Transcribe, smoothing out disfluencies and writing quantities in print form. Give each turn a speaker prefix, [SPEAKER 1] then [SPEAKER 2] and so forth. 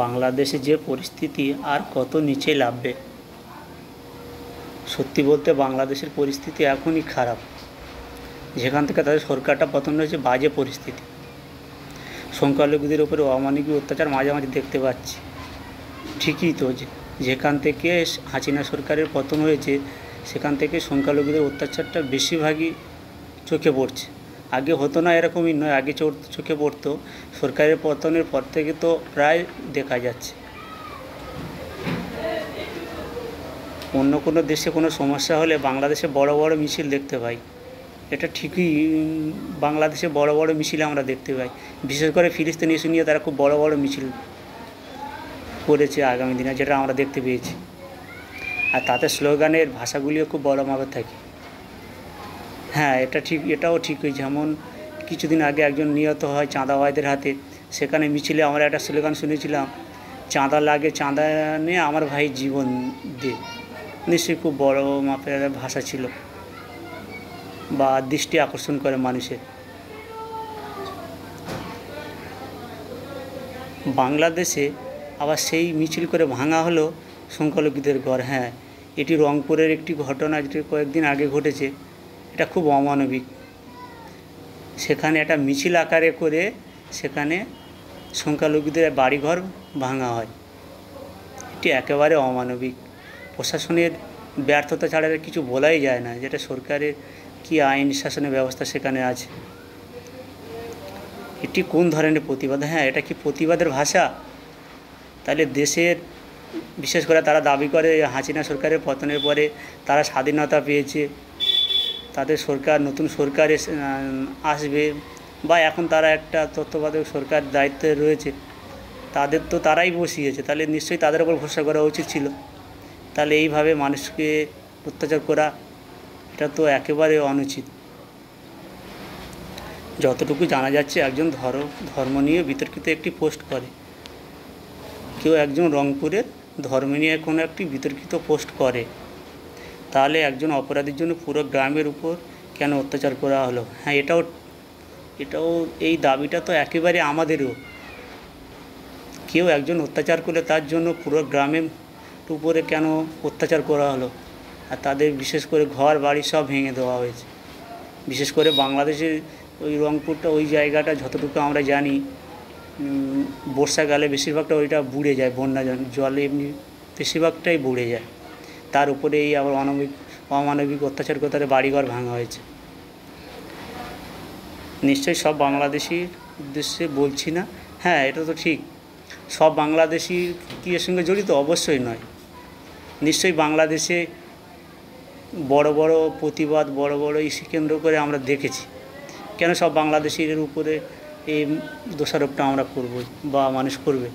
[SPEAKER 1] বাংলাদেশে যে পরিস্থিতি আর কত নিচে নামবে। সত্যি বলতে বাংলাদেশের পরিস্থিতি এখনই খারাপ। যেখান থেকে তাদের সরকারটা পতন হয়েছে, বাজে পরিস্থিতি। সংখ্যালঘুদের উপরে অমানবিক অত্যাচার মাঝে মাঝে দেখতে পাচ্ছি। ঠিকই তো, যেখান থেকে হাসিনা সরকারের পতন হয়েছে সেখান থেকে সংখ্যালঘুদের অত্যাচারটা বেশিরভাগই চোখে পড়ছে। আগে হতো না, এরকমই নয়, আগে চোখে পড়তো। সরকারের পতনের পর থেকে তো প্রায় দেখা যাচ্ছে। অন্য কোনো দেশে কোনো সমস্যা হলে বাংলাদেশে বড় বড় মিছিল দেখতে পাই। এটা ঠিকই, বাংলাদেশে বড় বড় মিছিল আমরা দেখতে পাই। বিশেষ করে ফিলিস্তিন ইস্যু নিয়ে তারা খুব বড় বড় মিছিল করেছে আগামী দিনে, যেটা আমরা দেখতে পেয়েছি। আর তাতে স্লোগানের ভাষাগুলিও খুব বড় মাপে থাকে। হ্যাঁ, এটাও ঠিক। যেমন কিছুদিন আগে একজন নিহত হয় চাঁদাবাজদের হাতে। সেখানে মিছিলে আমরা একটা স্লোগান শুনেছিলাম, চাঁদা লাগে, চাঁদা নিয়ে আমার ভাই জীবন দে। নিশ্চয়ই খুব বড় মাপের ভাষা ছিল, বা দৃষ্টি আকর্ষণ করে মানুষের। বাংলাদেশে আবার সেই মিছিল করে ভাঙা হলো সংখ্যালঘুদের ঘর। হ্যাঁ, এটি রংপুরের একটি ঘটনা, যেটি কয়েকদিন আগে ঘটেছে। এটা খুব অমানবিক। সেখানে একটা মিছিল আকারে করে সেখানে সংখ্যালঘুদের বাড়িঘর ভাঙা হয়। এটি একেবারে অমানবিক। প্রশাসনের ব্যর্থতা ছাড়া কিছু বলাই যায় না, যেটা সরকারের কি আইন শাসনের ব্যবস্থা সেখানে আছে। এটি কোন ধরনের প্রতিবাদ? হ্যাঁ, এটা কি প্রতিবাদের ভাষা? তাহলে দেশের, বিশেষ করে তারা দাবি করে হাসিনা সরকারের পতনের পরে তারা স্বাধীনতা পেয়েছে, তাদের সরকার, নতুন সরকার আসবে, বা এখন তারা একটা তত্ত্বাবধায়ক সরকার দায়িত্বে রয়েছে, তাদের তো তারাই বসিয়েছে। তাহলে নিশ্চয়ই তাদের উপর ভরসা করা উচিত ছিল। তাহলে এইভাবে মানুষকে অত্যাচার করা, এটা তো একেবারে অনুচিত। যতটুকু জানা যাচ্ছে, একজন ধর্ম নিয়ে বিতর্কিত একটি পোস্ট করে, কেউ একজন রংপুরের ধর্ম নিয়ে কোনো একটি বিতর্কিত পোস্ট করে, তাহলে একজন অপরাধীর জন্য পুরো গ্রামের উপর কেন অত্যাচার করা হলো? হ্যাঁ, এটাও এই দাবিটা তো একেবারে আমাদেরও। কেউ একজন অত্যাচার করলে তার জন্য পুরো গ্রামের উপরে কেন অত্যাচার করা হলো? আর তাদের বিশেষ করে ঘর বাড়ি সব ভেঙে দেওয়া হয়েছে। বিশেষ করে বাংলাদেশের ওই রংপুরটা, ওই জায়গাটা যতটুকু আমরা জানি, বর্ষাকালে বেশিরভাগটা ওইটা বুড়ে যায়, বন্যা জলে এমনি বেশিরভাগটাই বুড়ে যায়। তার উপরে এই আবার অমানবিক অত্যাচার করে তাদের বাড়িঘর ভাঙা হয়েছে। নিশ্চয়ই সব বাংলাদেশির উদ্দেশ্যে বলছি না। হ্যাঁ, এটা তো ঠিক, সব বাংলাদেশি কি এর সঙ্গে জড়িত? অবশ্যই নয়। নিশ্চয়ই বাংলাদেশে বড় বড় প্রতিবাদ, বড় বড় ইস্যু কেন্দ্র করে আমরা দেখেছি। কেন সব বাংলাদেশির উপরে এই দোষারোপটা আমরা করবই, বা মানুষ করবে?